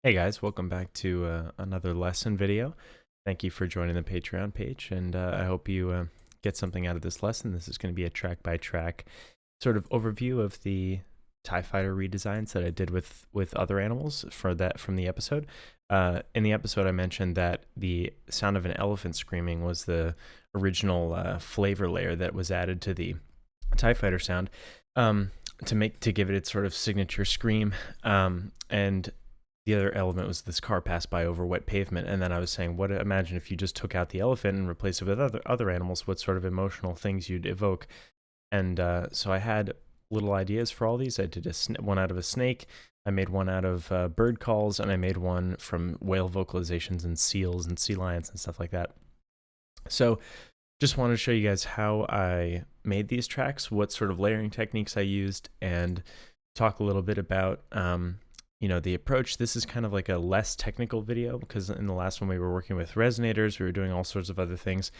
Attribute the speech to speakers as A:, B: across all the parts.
A: Hey guys, welcome back to another lesson video. Thank you for joining the Patreon page, and I hope you get something out of this lesson. This is going to be a track-by-track sort of overview of the TIE Fighter redesigns that I did with other animals from the episode. In the episode, I mentioned that the sound of an elephant screaming was the original flavor layer that was added to the TIE Fighter sound to give it its sort of signature scream, and the other element was this car passed by over wet pavement. And then I was saying, imagine if you just took out the elephant and replaced it with other animals, what sort of emotional things you'd evoke. And so I had little ideas for all these. I did one out of a snake, I made one out of bird calls, and I made one from whale vocalizations and seals and sea lions and stuff like that. So just wanted to show you guys how I made these tracks, what sort of layering techniques I used, and talk a little bit about the approach. This is kind of like a less technical video because in the last one we were working with resonators, we were doing all sorts of other things,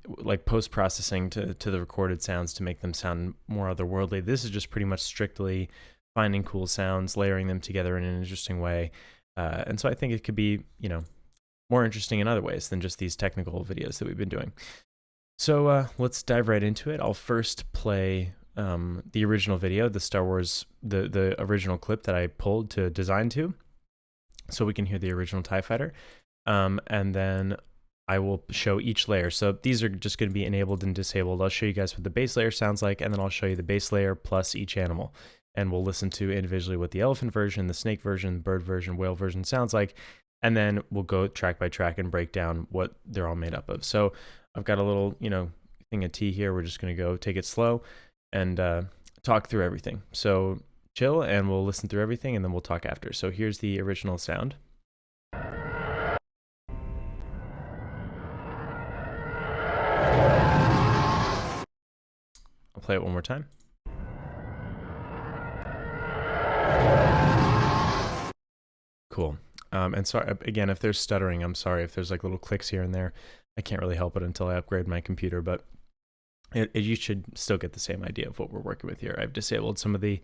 A: like post-processing to the recorded sounds to make them sound more otherworldly. This is just pretty much strictly finding cool sounds, layering them together in an interesting way. And so I think it could be, more interesting in other ways than just these technical videos that we've been doing. So let's dive right into it. I'll first play the original video, the Star Wars, the original clip that I pulled to design to, so we can hear the original TIE Fighter. And then I will show each layer. So these are just going to be enabled and disabled. I'll show you guys what the base layer sounds like, and then I'll show you the base layer plus each animal. And we'll listen to individually what the elephant version, the snake version, bird version, whale version sounds like. And then we'll go track by track and break down what they're all made up of. So I've got a little, thing of tea here. We're just going to go take it slow and talk through everything. So chill and we'll listen through everything and then we'll talk after. So here's the original sound. I'll play it one more time. Cool. And sorry, again, if there's stuttering, I'm sorry. If there's like little clicks here and there, I can't really help it until I upgrade my computer, but you should still get the same idea of what we're working with here. I've disabled some of the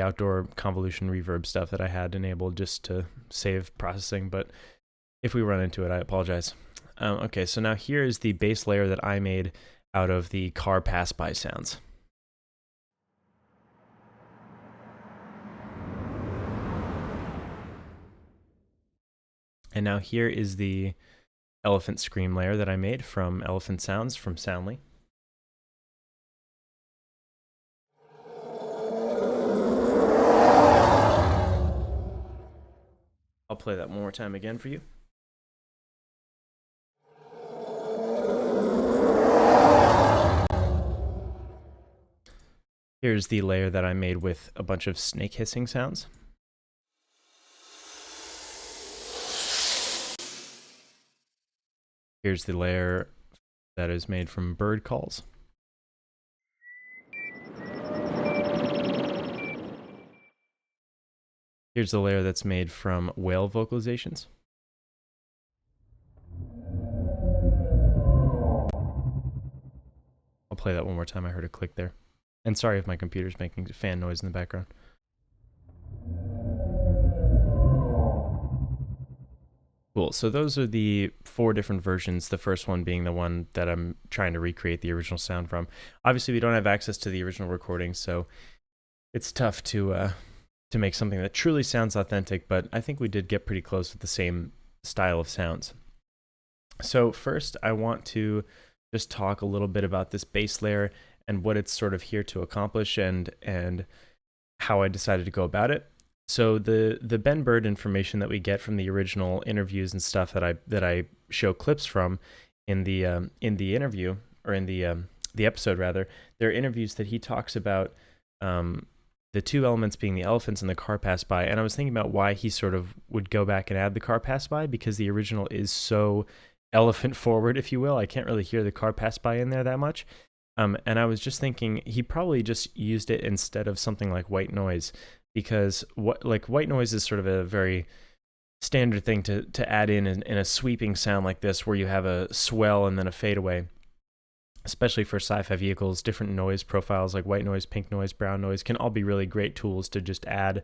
A: outdoor convolution reverb stuff that I had enabled just to save processing, but if we run into it, I apologize. Okay, so now here is the base layer that I made out of the car pass by sounds. And now here is the elephant scream layer that I made from Elephant Sounds from Soundly. I'll play that one more time again for you. Here's the layer that I made with a bunch of snake hissing sounds. Here's the layer that is made from bird calls. Here's the layer that's made from whale vocalizations. I'll play that one more time. I heard a click there. And sorry if my computer's making fan noise in the background. Cool. So those are the 4 different versions, the first one being the one that I'm trying to recreate the original sound from. Obviously, we don't have access to the original recording, so it's tough to make something that truly sounds authentic, but I think we did get pretty close with the same style of sounds. So first, I want to just talk a little bit about this base layer and what it's sort of here to accomplish and how I decided to go about it. So the Ben Bird information that we get from the original interviews and stuff that I show clips from in the interview, or in the episode rather, there are interviews that he talks about the 2 elements being the elephants and the car pass by. And I was thinking about why he sort of would go back and add the car pass by, because the original is so elephant forward, if you will. I can't really hear the car pass by in there that much. And I was just thinking he probably just used it instead of something like white noise, because white noise is sort of a very standard thing to add in a sweeping sound like this, where you have a swell and then a fadeaway. Especially for sci-fi vehicles, different noise profiles like white noise, pink noise, brown noise can all be really great tools to just add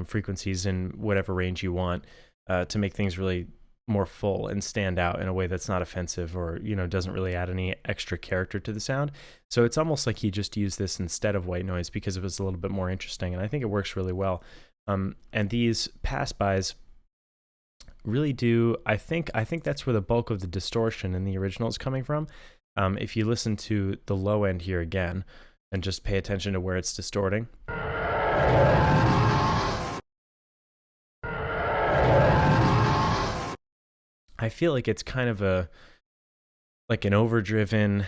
A: frequencies in whatever range you want to make things really more full and stand out in a way that's not offensive or, you know, doesn't really add any extra character to the sound. So it's almost like he just used this instead of white noise because it was a little bit more interesting, and I think it works really well. And these pass-bys really do, I think that's where the bulk of the distortion in the original is coming from. If you listen to the low end here again and just pay attention to where it's distorting. I feel like it's kind of like an overdriven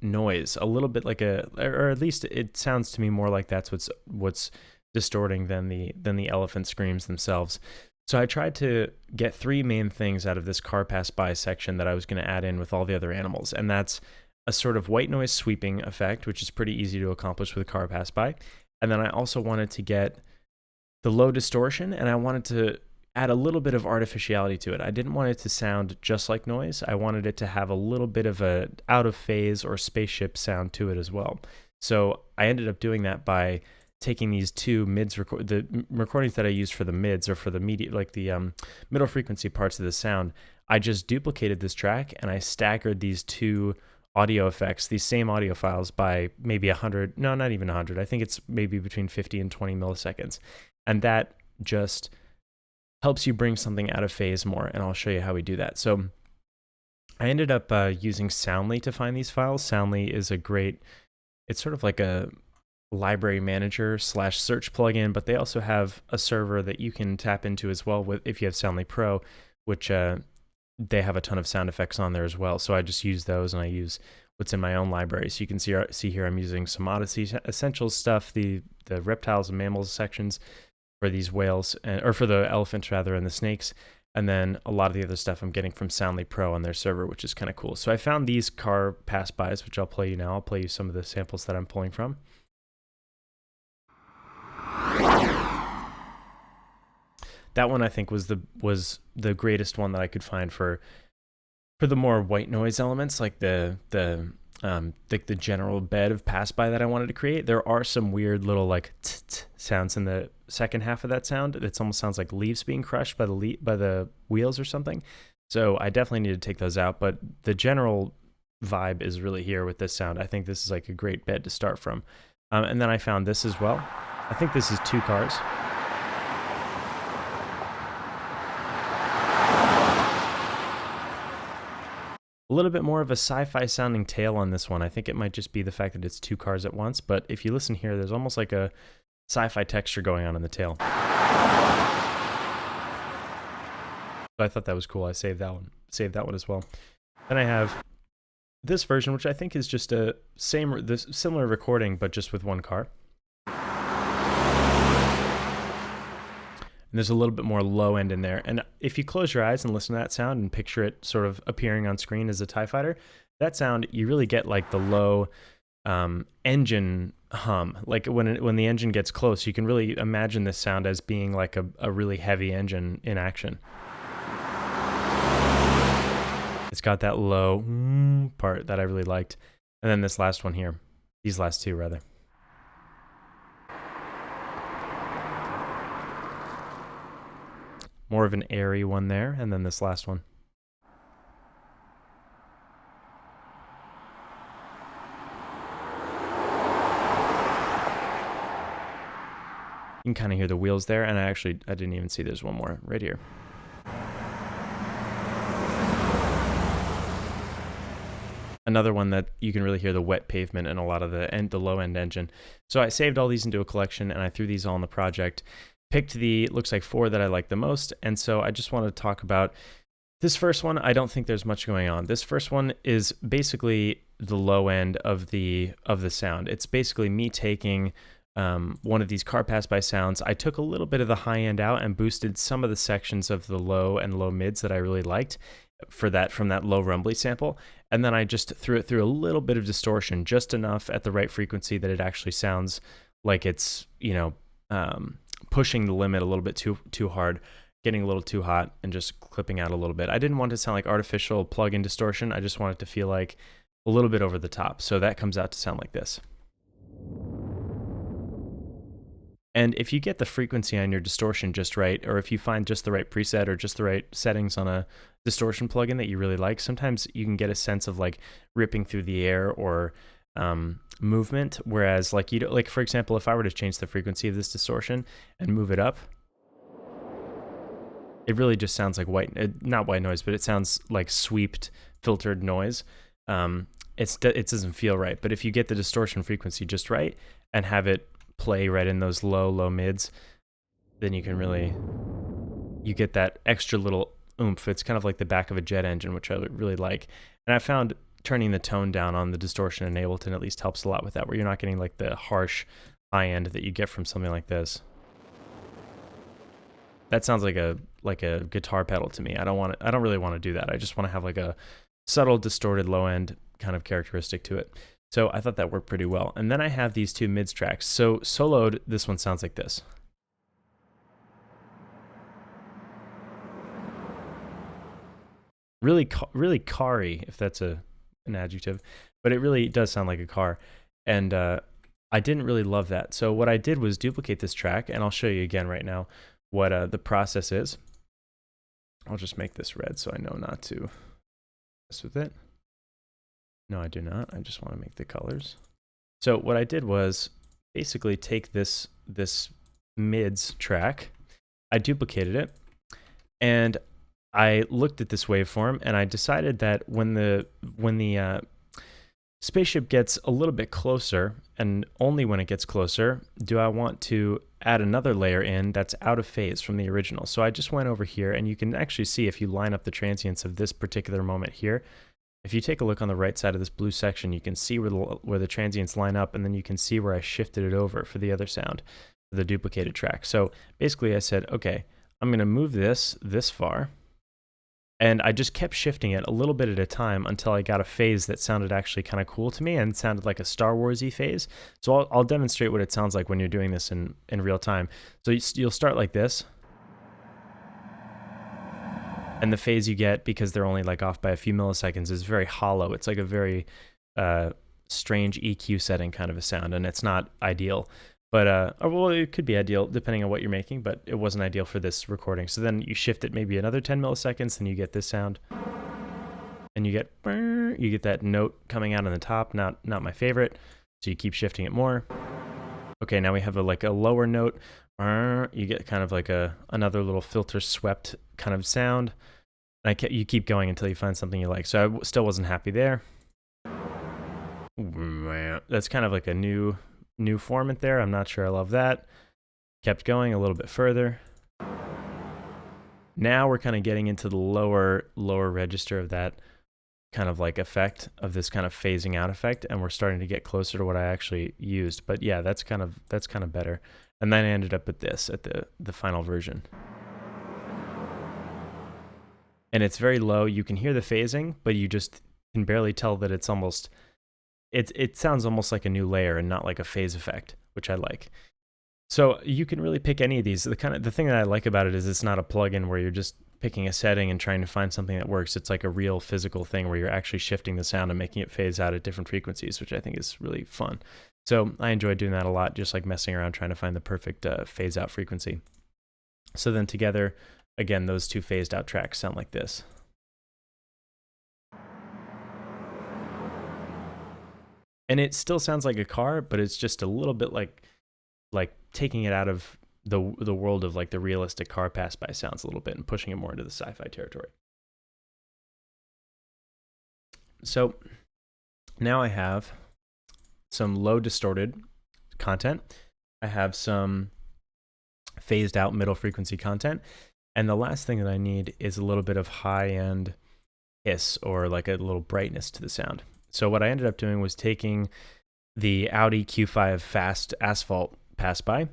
A: noise, a little bit like or at least it sounds to me more like that's what's distorting than the elephant screams themselves. So I tried to get three main things out of this car pass by section that I was going to add in with all the other animals, and that's a sort of white noise sweeping effect, which is pretty easy to accomplish with a car pass by. And then I also wanted to get the low distortion, and I wanted to add a little bit of artificiality to it. I didn't want it to sound just like noise. I wanted it to have a little bit of a out of phase or spaceship sound to it as well. So I ended up doing that by taking these two mids, the recordings that I used for the mids or for the like the middle frequency parts of the sound. I just duplicated this track and I staggered these two audio effects, these same audio files, by maybe 100, no, not even 100. I think it's maybe between 50 and 20 milliseconds. And that just helps you bring something out of phase more, and I'll show you how we do that. So I ended up using Soundly to find these files. Soundly is it's sort of like a library manager / search plugin, but they also have a server that you can tap into as well if you have Soundly Pro, which they have a ton of sound effects on there as well. So I just use those, and I use what's in my own library. So you can see here I'm using some Odyssey Essentials stuff, the reptiles and mammals sections for these whales, or for the elephants rather, and the snakes. And then a lot of the other stuff I'm getting from Soundly Pro on their server, which is kind of cool. So I found these car pass-bys, which I'll play you now. I'll play you some of the samples that I'm pulling from. That one I think was the greatest one that I could find for the more white noise elements, like the general bed of pass-by that I wanted to create. There are some weird little like t-t sounds in the second half of that sound. It almost sounds like leaves being crushed by the wheels or something. So I definitely need to take those out, but the general vibe is really here with this sound. I think this is like a great bed to start from. And then I found this as well. I think this is two cars. A little bit more of a sci-fi sounding tail on this one. I think it might just be the fact that it's two cars at once, but if you listen here, there's almost like a sci-fi texture going on in the tail. So I thought that was cool. I saved that one as well. Then I have this version, which I think is just similar recording, but just with one car. And there's a little bit more low end in there. And if you close your eyes and listen to that sound and picture it sort of appearing on screen as a TIE fighter, that sound, you really get like the low engine hum. Like when the engine gets close, you can really imagine this sound as being like a really heavy engine in action. It's got that low part that I really liked. And then this last one here, these last two rather. More of an airy one there, and then this last one. You can kind of hear the wheels there, and I didn't even see there's one more right here. Another one that you can really hear the wet pavement and a lot of the low end engine. So I saved all these into a collection, and I threw these all in the project. Picked looks like 4 that I like the most, and so I just wanted to talk about this first one. I don't think there's much going on. This first one is basically the low end of the sound. It's basically me taking one of these car pass-by sounds. I took a little bit of the high end out and boosted some of the sections of the low and low mids that I really liked from that low rumbly sample, and then I just threw it through a little bit of distortion, just enough at the right frequency that it actually sounds like it's, you know, pushing the limit a little bit too hard, getting a little too hot, and just clipping out a little bit. I didn't want it to sound like artificial plug-in distortion. I just wanted it to feel like a little bit over the top. So that comes out to sound like this. And if you get the frequency on your distortion just right, or if you find just the right preset or just the right settings on a distortion plugin that you really like, sometimes you can get a sense of like ripping through the air or movement. Whereas like like for example, if I were to change the frequency of this distortion and move it up, it really just sounds like not white noise, but it sounds like sweeped, filtered noise. It doesn't feel right. But if you get the distortion frequency just right and have it play right in those low mids, then you get that extra little oomph. It's kind of like the back of a jet engine, which I really like. And I found turning the tone down on the distortion in Ableton at least helps a lot with that, where you're not getting like the harsh high end that you get from something like this. That sounds like a guitar pedal to me. I don't really want to do that. I just want to have like a subtle distorted low end kind of characteristic to it. So I thought that worked pretty well. And then I have these two mids tracks. So soloed, this one sounds like this. Really car-y, if that's an adjective, but it really does sound like a car. And I didn't really love that. So what I did was duplicate this track, and I'll show you again right now what the process is. I'll just make this red so I know not to mess with it. No, I do not. I just want to make the colors. So what I did was basically take this mids track, I duplicated it, and I looked at this waveform, and I decided that when the spaceship gets a little bit closer, and only when it gets closer, do I want to add another layer in that's out of phase from the original. So I just went over here, and you can actually see if you line up the transients of this particular moment here. If you take a look on the right side of this blue section, you can see where the transients line up, and then you can see where I shifted it over for the other sound, for the duplicated track. So basically I said, okay, I'm going to move this far, and I just kept shifting it a little bit at a time until I got a phase that sounded actually kind of cool to me and sounded like a Star Wars-y phase. So I'll demonstrate what it sounds like when you're doing this in real time. So you'll start like this. And the phase you get, because they're only like off by a few milliseconds, is very hollow. It's like a very strange EQ setting kind of a sound, and it's not ideal. But, well, it could be ideal depending on what you're making, but it wasn't ideal for this recording. So then you shift it maybe another 10 milliseconds, and you get this sound. And you get that note coming out on the top, not my favorite. So you keep shifting it more. Okay, now we have like a lower note. You get kind of like another little filter swept kind of sound. And you keep going until you find something you like. So I still wasn't happy there. That's kind of like a new formant there. I'm not sure I love that. Kept going a little bit further. Now we're kind of getting into the lower register of that kind of like effect, of this kind of phasing out effect, and we're starting to get closer to what I actually used. But yeah, that's kind of better. And then I ended up at this, at the final version. And it's very low. You can hear the phasing, but you just can barely tell that it's almost, it sounds almost like a new layer and not like a phase effect, which I like. So you can really pick any of these. The thing that I like about it is it's not a plugin where you're just picking a setting and trying to find something that works. It's like a real physical thing where you're actually shifting the sound and making it phase out at different frequencies, which I think is really fun. So I enjoy doing that a lot, just like messing around trying to find the perfect phase out frequency. So then together, again, those two phased out tracks sound like this. And it still sounds like a car, but it's just a little bit like taking it out of the world of like the realistic car pass by sounds a little bit and pushing it more into the sci-fi territory. So now I have some low distorted content. I have some phased out middle frequency content. And the last thing that I need is a little bit of high end hiss, or like a little brightness to the sound. So what I ended up doing was taking the Audi Q5 Fast Asphalt pass by.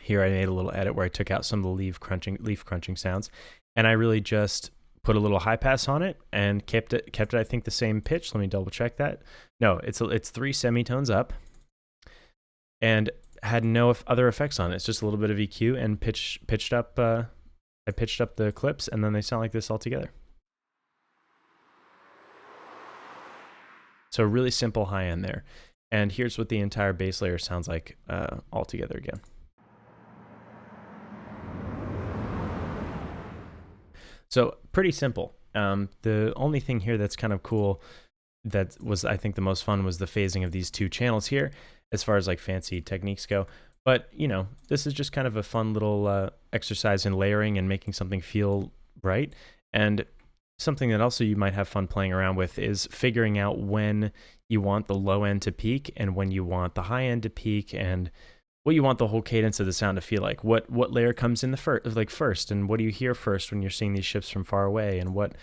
A: Here I made a little edit where I took out some of the leaf crunching sounds, and I really just put a little high pass on it and kept it I think the same pitch. Let me double check that. No, it's 3 semitones up, and had no other effects on it. It's just a little bit of EQ and pitched up. I pitched up the clips, and then they sound like this all together. So really simple high end there. And here's what the entire bass layer sounds like all together again. So pretty simple. The only thing here that's kind of cool that was, I think, the most fun was the phasing of these two channels here as far as like fancy techniques go. But, you know, this is just kind of a fun little exercise in layering and making something feel right. And something that also you might have fun playing around with is figuring out when you want the low end to peak and when you want the high end to peak, and what you want the whole cadence of the sound to feel like. What layer comes in the first, and what do you hear first when you're seeing these ships from far away, and what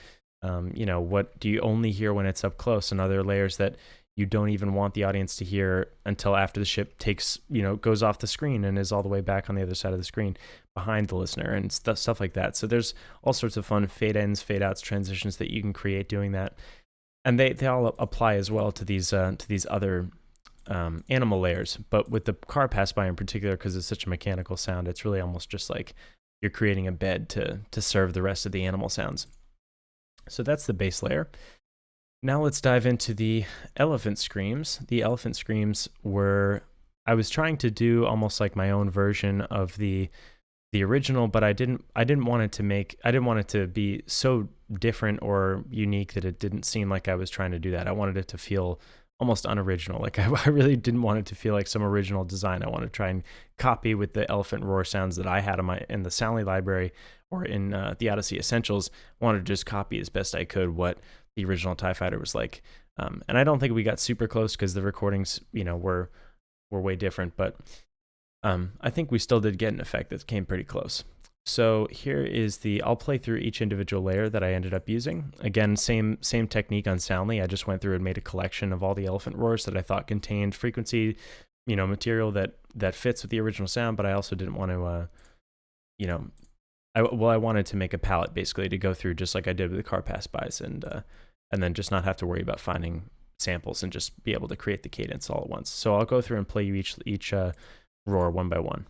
A: you know, what do you only hear when it's up close, and other layers that you don't even want the audience to hear until after the ship takes, you know, goes off the screen and is all the way back on the other side of the screen behind the listener, and stuff like that. So there's all sorts of fun fade ins, fade outs, transitions that you can create doing that, and they all apply as well to these other animal layers. But with the car pass by in particular, because it's such a mechanical sound, it's really almost just like you're creating a bed to serve the rest of the animal sounds. So that's the bass layer. Now let's dive into the elephant screams. The elephant screams were, I was trying to do almost like my own version of the original, but I didn't want it to be so different or unique that it didn't seem like I was trying to do that. I wanted it to feel almost unoriginal. Like I really didn't want it to feel like some original design. I wanted to try and copy with the elephant roar sounds that I had in the Soundly library or in the Odyssey Essentials. I wanted to just copy as best I could what the original TIE Fighter was like. And I don't think we got super close because the recordings, you know, were way different, but I think we still did get an effect that came pretty close. So here is I'll play through each individual layer that I ended up using. Again, same technique on Soundly. I just went through and made a collection of all the elephant roars that I thought contained frequency, you know, material that fits with the original sound, but I also didn't want to, you know, I wanted to make a palette basically to go through just like I did with the car pass bys, and then just not have to worry about finding samples and just be able to create the cadence all at once. So I'll go through and play you each roar one by one.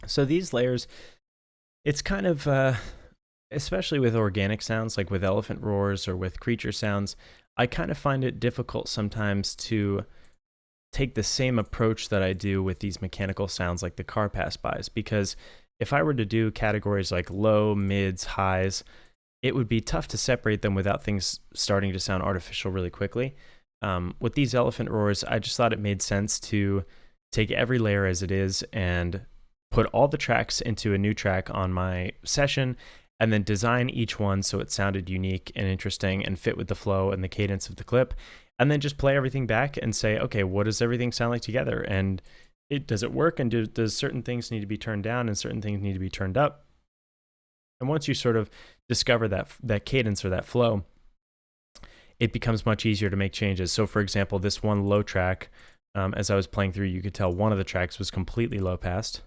A: So these layers, it's kind of, especially with organic sounds, like with elephant roars or with creature sounds, I kind of find it difficult sometimes to take the same approach that I do with these mechanical sounds like the car pass bys, because if I were to do categories like low, mids, highs, it would be tough to separate them without things starting to sound artificial really quickly. With these elephant roars, I just thought it made sense to take every layer as it is and put all the tracks into a new track on my session, and then design each one so it sounded unique and interesting and fit with the flow and the cadence of the clip, and then just play everything back and say, okay, what does everything sound like together? And does it work? And does certain things need to be turned down and certain things need to be turned up? And once you sort of discover that cadence or that flow, it becomes much easier to make changes. So for example, this one low track, as I was playing through, you could tell one of the tracks was completely low passed.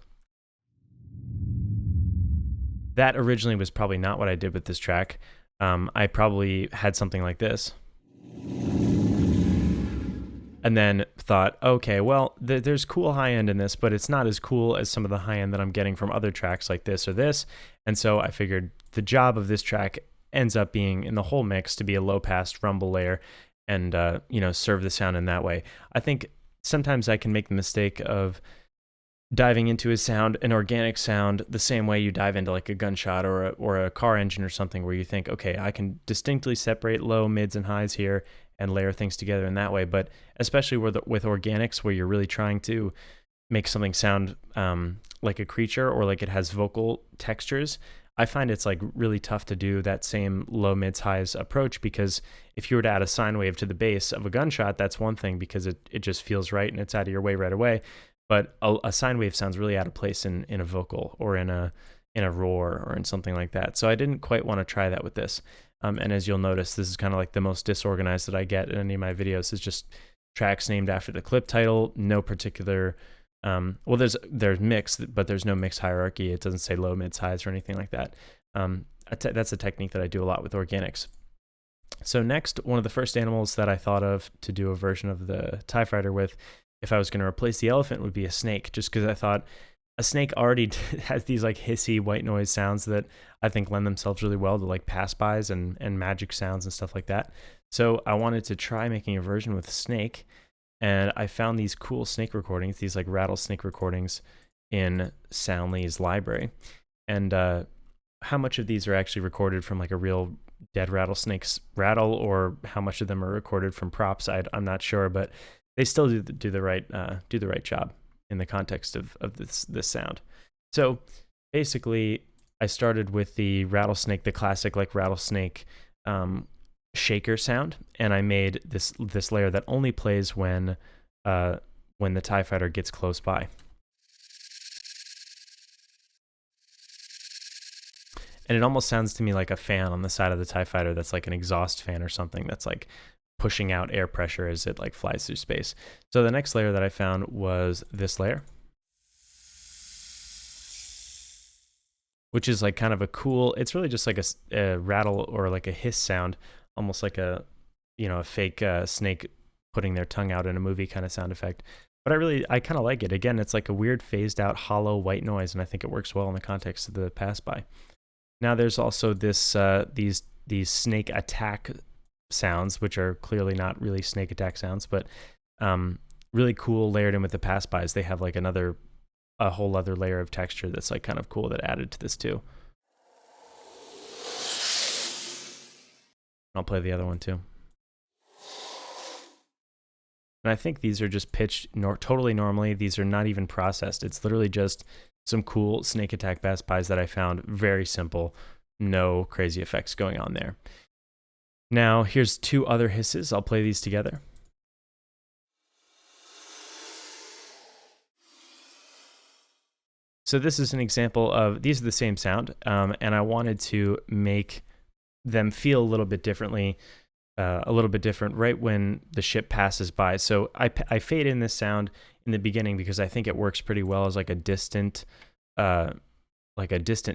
A: That originally was probably not what I did with this track. I probably had something like this. And then thought, okay, well, there's cool high end in this, but it's not as cool as some of the high end that I'm getting from other tracks like this or this. And so I figured the job of this track ends up being in the whole mix to be a low pass rumble layer and, you know, serve the sound in that way. I think sometimes I can make the mistake of diving into a sound, an organic sound, the same way you dive into like a gunshot or a car engine or something, where you think, okay, I can distinctly separate low, mids, and highs here and layer things together in that way. But especially with organics, where you're really trying to make something sound like a creature or like it has vocal textures, I find it's like really tough to do that same low, mids, highs approach, because if you were to add a sine wave to the bass of a gunshot, that's one thing because it just feels right and it's out of your way right away. But a sine wave sounds really out of place in a vocal or in a roar or in something like that. So I didn't quite want to try that with this. And as you'll notice, this is kind of like the most disorganized that I get in any of my videos, is just tracks named after the clip title, no particular, well, there's mix, but there's no mix hierarchy. It doesn't say low, mids, highs, or anything like that. That's a technique that I do a lot with organics. So next, one of the first animals that I thought of to do a version of the TIE Fighter with, if I was going to replace the elephant, would be a snake, just because I thought a snake already has these like hissy white noise sounds that I think lend themselves really well to like pass-bys and magic sounds and stuff like that. So I wanted to try making a version with snake, and I found these cool snake recordings, these like rattlesnake recordings in Soundly's library. And how much of these are actually recorded from like a real dead rattlesnake's rattle, or how much of them are recorded from props, I'm not sure, but they still do the right job in the context of this sound. So basically, I started with the rattlesnake, the classic like rattlesnake shaker sound, and I made this layer that only plays when the TIE Fighter gets close by. And it almost sounds to me like a fan on the side of the TIE Fighter that's like an exhaust fan or something that's like pushing out air pressure as it like flies through space. So the next layer that I found was this layer, which is like kind of a cool, it's really just like a rattle or like a hiss sound, almost like a fake snake putting their tongue out in a movie kind of sound effect. But I kind of like it. Again, it's like a weird phased out hollow white noise, and I think it works well in the context of the pass by. Now there's also this these snake attack sounds, which are clearly not really snake attack sounds, but really cool layered in with the pass-bys. They have like a whole other layer of texture that's like kind of cool that added to this too. I'll play the other one too. And I think these are just pitched totally normally. These are not even processed. It's literally just some cool snake attack pass-bys that I found. Very simple, no crazy effects going on there. Now here's two other hisses. I'll play these together. So this is an example of, these are the same sound, and I wanted to make them feel a little bit differently, right when the ship passes by. So I fade in this sound in the beginning because I think it works pretty well as like a distant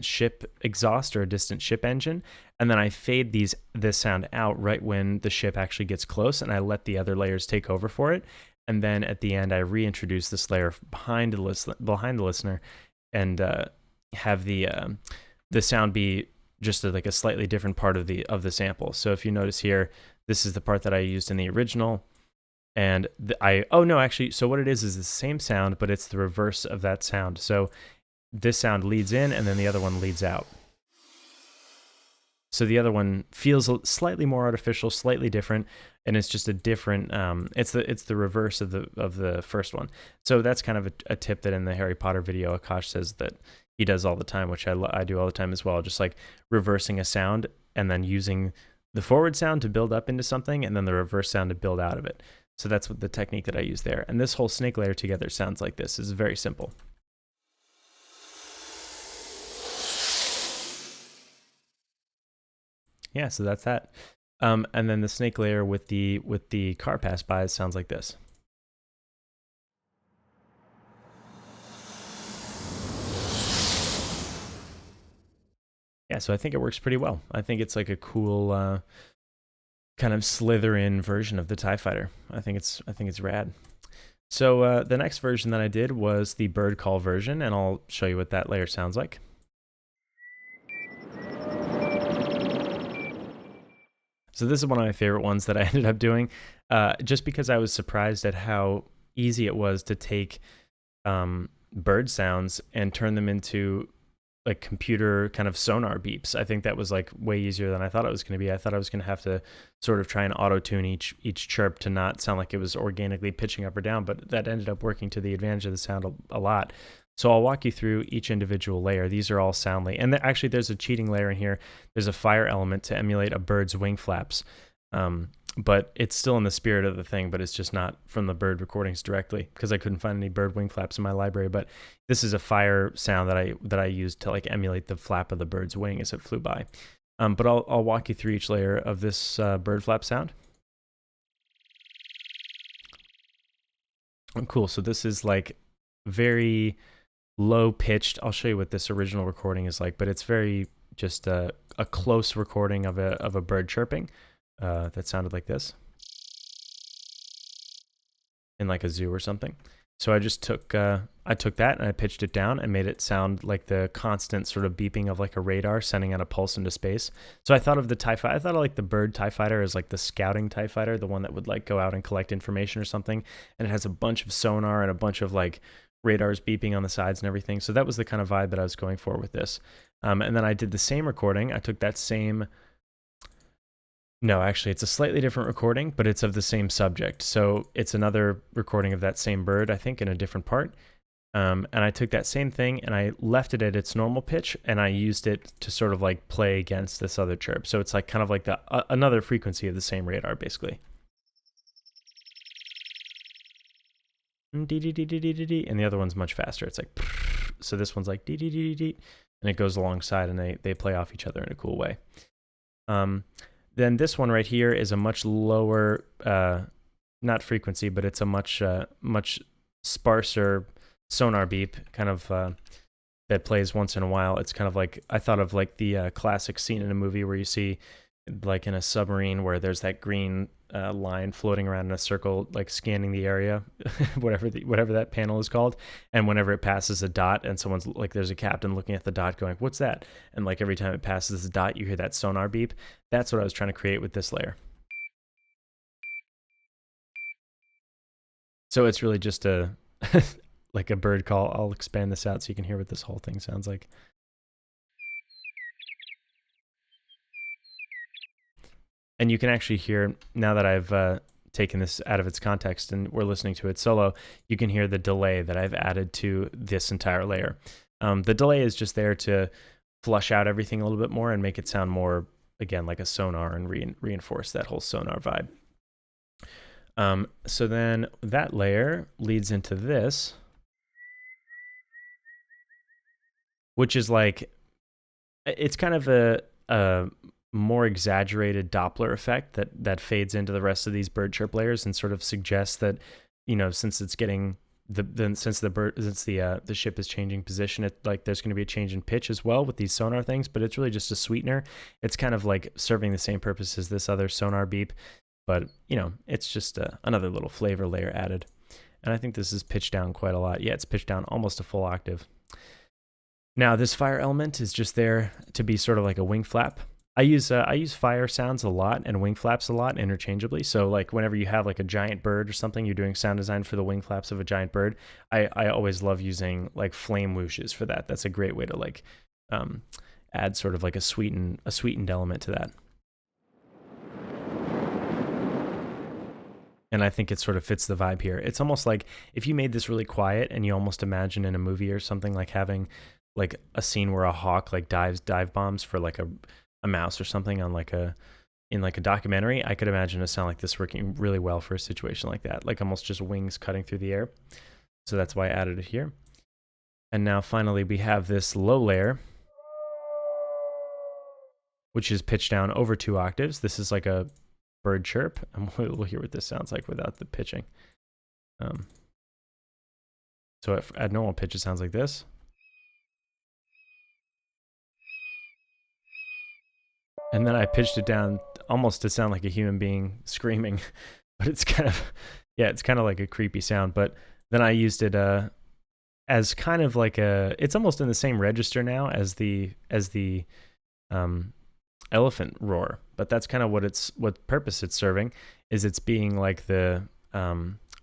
A: ship exhaust or a distant ship engine, and then I fade this sound out right when the ship actually gets close, and I let the other layers take over for it, and then at the end I reintroduce this layer behind the listener, and have the sound be just like a slightly different part of the sample. So if you notice here, this is the part that I used in the original, and so what it is the same sound, but it's the reverse of that sound. So this sound leads in, and then the other one leads out. So the other one feels slightly more artificial, slightly different, and it's just a different. It's the reverse of the first one. So that's kind of a tip that in the Harry Potter video, Akash says that he does all the time, which I do all the time as well. Just like reversing a sound and then using the forward sound to build up into something, and then the reverse sound to build out of it. So that's what the technique that I use there. And this whole snake layer together sounds like this. It's very simple. Yeah, so that's that. And then the snake layer with the car pass by sounds like this. Yeah, so I think it works pretty well. I think it's like a cool kind of slither in version of the TIE Fighter. I think it's rad. So the next version that I did was the bird call version, and I'll show you what that layer sounds like. So this is one of my favorite ones that I ended up doing, just because I was surprised at how easy it was to take bird sounds and turn them into like computer kind of sonar beeps. I think that was like way easier than I thought it was going to be. I thought I was going to have to sort of try and auto-tune each chirp to not sound like it was organically pitching up or down, but that ended up working to the advantage of the sound a lot. So I'll walk you through each individual layer. These are all Soundly. And actually there's a cheating layer in here. There's a fire element to emulate a bird's wing flaps. But it's still in the spirit of the thing, but it's just not from the bird recordings directly, because I couldn't find any bird wing flaps in my library. But this is a fire sound that I used to like emulate the flap of the bird's wing as it flew by. But I'll walk you through each layer of this bird flap sound. Cool. So this is like very low pitched. I'll show you what this original recording is like, but it's very just a close recording of a bird chirping that sounded like this in like a zoo or something. So I just took that and I pitched it down and made it sound like the constant sort of beeping of like a radar sending out a pulse into space. So I thought of the TIE Fighter, I thought of like the bird TIE Fighter as like the scouting TIE Fighter, the one that would like go out and collect information or something. And it has a bunch of sonar and a bunch of like radars beeping on the sides and everything. So that was the kind of vibe that I was going for with this. And then I did the same recording. I took that same, no, actually, it's a slightly different recording, but it's of the same subject. So it's another recording of that same bird, I think, in a different part. And I took that same thing and I left it at its normal pitch, and I used it to sort of like play against this other chirp. So it's like kind of like the another frequency of the same radar, basically. And the other one's much faster. It's like, so this one's like dee dee dee dee, and it goes alongside, and they play off each other in a cool way. Then this one right here is a much lower, not frequency, but it's a much sparser sonar beep, kind of that plays once in a while. It's kind of like, I thought of like the classic scene in a movie where you see like in a submarine where there's that green line floating around in a circle, like scanning the area, whatever that panel is called. And whenever it passes a dot and someone's like, there's a captain looking at the dot going, what's that? And like every time it passes the dot, you hear that sonar beep. That's what I was trying to create with this layer. So it's really just a, like a bird call. I'll expand this out so you can hear what this whole thing sounds like. And you can actually hear, now that I've taken this out of its context and we're listening to it solo, you can hear the delay that I've added to this entire layer. The delay is just there to flush out everything a little bit more and make it sound more, again, like a sonar, and reinforce that whole sonar vibe. So then that layer leads into this, which is like, it's kind of a more exaggerated Doppler effect that fades into the rest of these bird chirp layers and sort of suggests that, you know, since it's getting since the ship is changing position, it like there's going to be a change in pitch as well with these sonar things, but it's really just a sweetener. It's kind of like serving the same purpose as this other sonar beep, but you know, it's just another little flavor layer added. And I think this is pitched down quite a lot. Yeah, it's pitched down almost a full octave. Now this fire element is just there to be sort of like a wing flap. I use fire sounds a lot and wing flaps a lot interchangeably. So like whenever you have like a giant bird or something, you're doing sound design for the wing flaps of a giant bird. I always love using like flame whooshes for that. That's a great way to like add sort of like a sweetened element to that. And I think it sort of fits the vibe here. It's almost like if you made this really quiet and you almost imagine in a movie or something like having like a scene where a hawk like dive bombs for like a mouse or something on like in a documentary, I could imagine a sound like this working really well for a situation like that, like almost just wings cutting through the air. So that's why I added it here. And now finally we have this low layer, which is pitched down over 2 octaves. This is like a bird chirp, and we'll hear what this sounds like without the pitching. So at normal pitch it sounds like this. And then I pitched it down almost to sound like a human being screaming, but it's kind of, yeah, it's kind of like a creepy sound. But then I used it as kind of like it's almost in the same register now as the elephant roar. But that's kind of what purpose it's serving, is it's being like the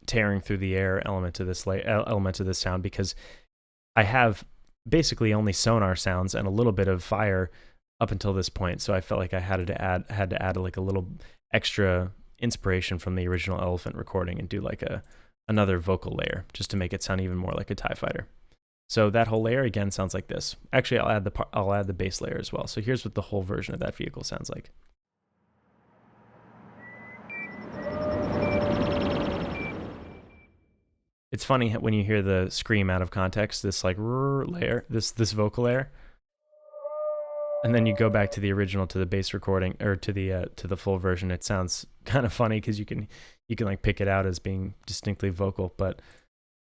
A: tearing through the air element to this sound, because I have basically only sonar sounds and a little bit of fire up until this point, so I felt like I had to add like a little extra inspiration from the original elephant recording and do like another vocal layer just to make it sound even more like a TIE Fighter. So that whole layer again sounds like this. Actually, I'll add the bass layer as well. So here's what the whole version of that vehicle sounds like. It's funny when you hear the scream out of context, this like layer, this vocal layer. And then you go back to the original, to the bass recording, or to the full version. It sounds kind of funny because you can like pick it out as being distinctly vocal, but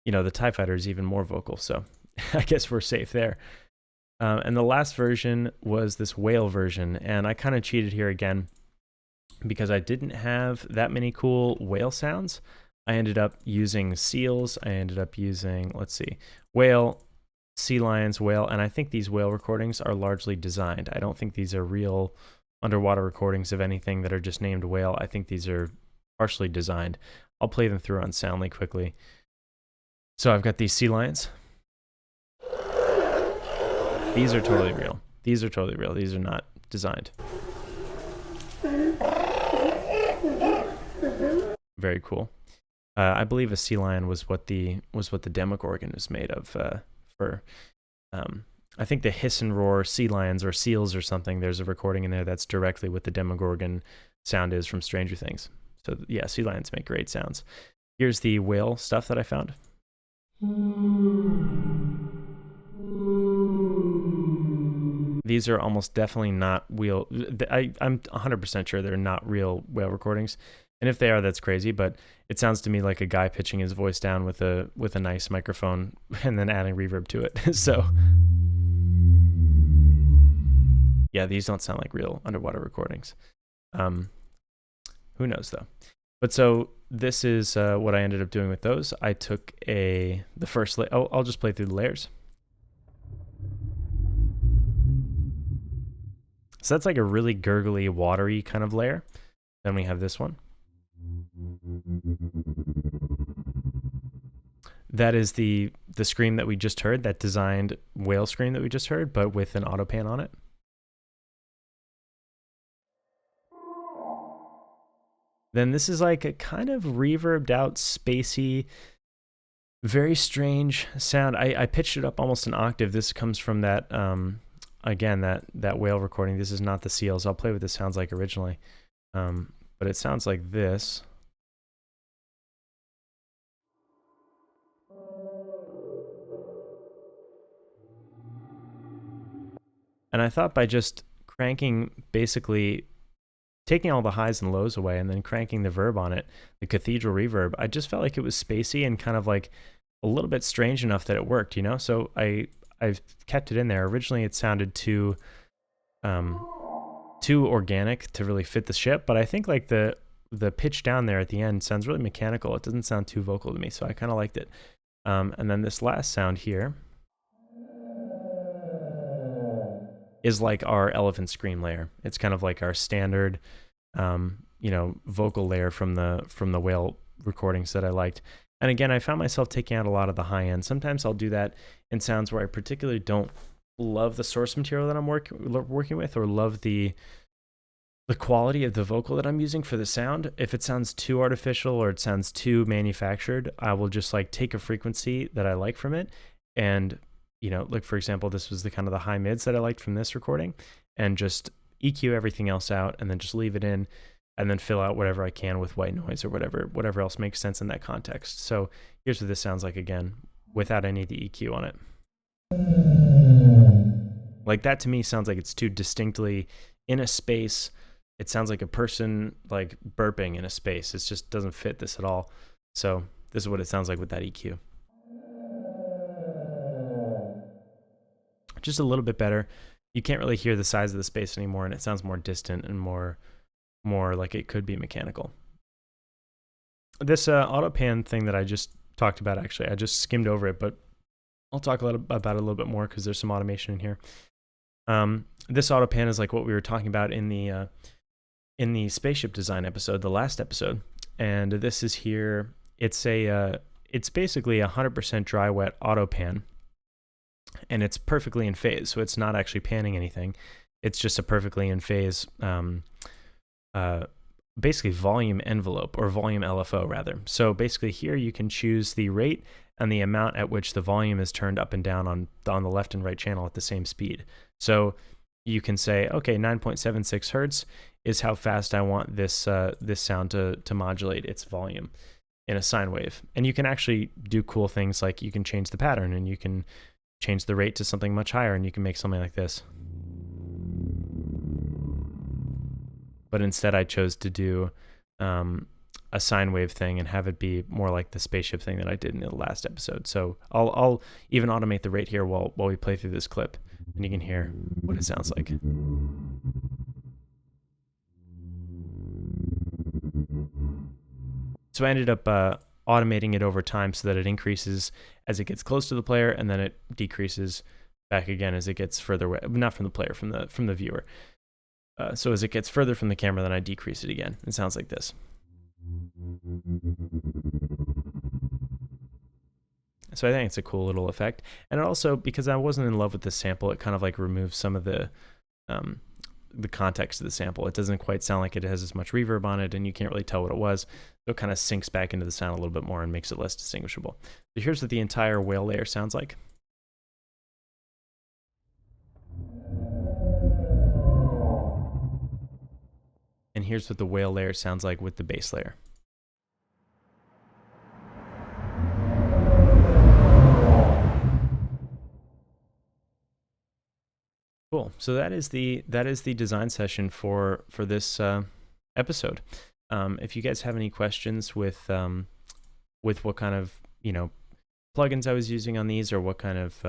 A: the TIE Fighter is even more vocal, so I guess we're safe there. And the last version was this whale version, and I kind of cheated here again because I didn't have that many cool whale sounds. I ended up using seals. I ended up using, let's see, whale, sea lions, whale, and I think these whale recordings are largely designed. I don't think these are real underwater recordings of anything that are just named whale. I think these are partially designed. I'll play them through on Soundly quickly. So I've got these sea lions. These are totally real. These are totally real. These are not designed. Very cool. I believe a sea lion was what the Demogorgon was made of. I think the hiss and roar sea lions or seals or something. There's a recording in there that's directly what the Demogorgon sound is from Stranger Things. So yeah, sea lions make great sounds. Here's the whale stuff that I found. These are almost definitely not whale. I'm 100% sure they're not real whale recordings. And if they are, that's crazy, but it sounds to me like a guy pitching his voice down with a nice microphone and then adding reverb to it. So yeah, these don't sound like real underwater recordings. Who knows though? But so this is what I ended up doing with those. I took the first layer. I'll just play through the layers. So that's like a really gurgly, watery kind of layer. Then we have this one. That is the scream that we just heard, that designed whale scream that we just heard, but with an auto pan on it. Then this is like a kind of reverbed out, spacey, very strange sound. I pitched it up almost an octave. This comes from that, again, that whale recording. This is not the seals. I'll play what this sounds like originally. But it sounds like this. And I thought by just cranking, basically taking all the highs and lows away and then cranking the verb on it, the cathedral reverb, I just felt like it was spacey and kind of like a little bit strange enough that it worked, So I've kept it in there. Originally it sounded too organic to really fit the ship, but I think like the pitch down there at the end sounds really mechanical. It doesn't sound too vocal to me, so I kind of liked it. And then this last sound here is like our elephant scream layer. It's kind of like our standard, vocal layer from the whale recordings that I liked. And again, I found myself taking out a lot of the high end. Sometimes I'll do that in sounds where I particularly don't love the source material that I'm working with, or love the quality of the vocal that I'm using for the sound. If it sounds too artificial or it sounds too manufactured, I will just like take a frequency that I like from it, and like for example, this was the kind of the high mids that I liked from this recording, and just EQ everything else out and then just leave it in, and then fill out whatever I can with white noise or whatever else makes sense in that context. So here's what this sounds like again, without any of the EQ on it. Like that to me sounds like it's too distinctly in a space. It sounds like a person like burping in a space. It just doesn't fit this at all. So this is what it sounds like with that EQ. Just a little bit better. You can't really hear the size of the space anymore, and it sounds more distant and more like it could be mechanical. This auto pan thing that I just talked about, actually, I just skimmed over it, but I'll talk about it a little bit more because there's some automation in here. This auto pan is like what we were talking about in the spaceship design episode, the last episode, and this is here. It's basically 100% dry wet auto pan, and it's perfectly in phase. So it's not actually panning anything. It's just a perfectly in phase, basically volume envelope, or volume LFO rather. So basically here you can choose the rate and the amount at which the volume is turned up and down on the left and right channel at the same speed. So you can say, okay, 9.76 hertz is how fast I want this this sound to modulate its volume in a sine wave. And you can actually do cool things, like you can change the pattern, and you can change the rate to something much higher, and you can make something like this. But instead I chose to do a sine wave thing and have it be more like the spaceship thing that I did in the last episode. So I'll even automate the rate here while we play through this clip, and you can hear what it sounds like. So I ended up automating it over time so that it increases as it gets close to the player, and then it decreases back again as it gets further away, not from the player, from the viewer. So as it gets further from the camera, then I decrease it again. It sounds like this. So I think it's a cool little effect. And it also, because I wasn't in love with the sample, it kind of like removes some of the context of the sample. It doesn't quite sound like it has as much reverb on it, and you can't really tell what it was. So it kind of sinks back into the sound a little bit more and makes it less distinguishable. So here's what the entire whale layer sounds like. And here's what the whale layer sounds like with the bass layer. Cool. So that is the design session for this episode. If you guys have any questions with what kind of plugins I was using on these, or what kind of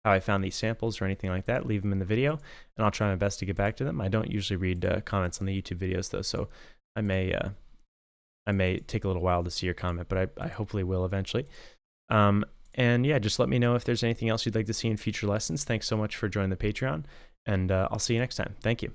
A: how I found these samples or anything like that, leave them in the video, and I'll try my best to get back to them. I don't usually read comments on the YouTube videos though, so I may take a little while to see your comment, but I hopefully will eventually. And yeah, just let me know if there's anything else you'd like to see in future lessons. Thanks so much for joining the Patreon, and I'll see you next time. Thank you.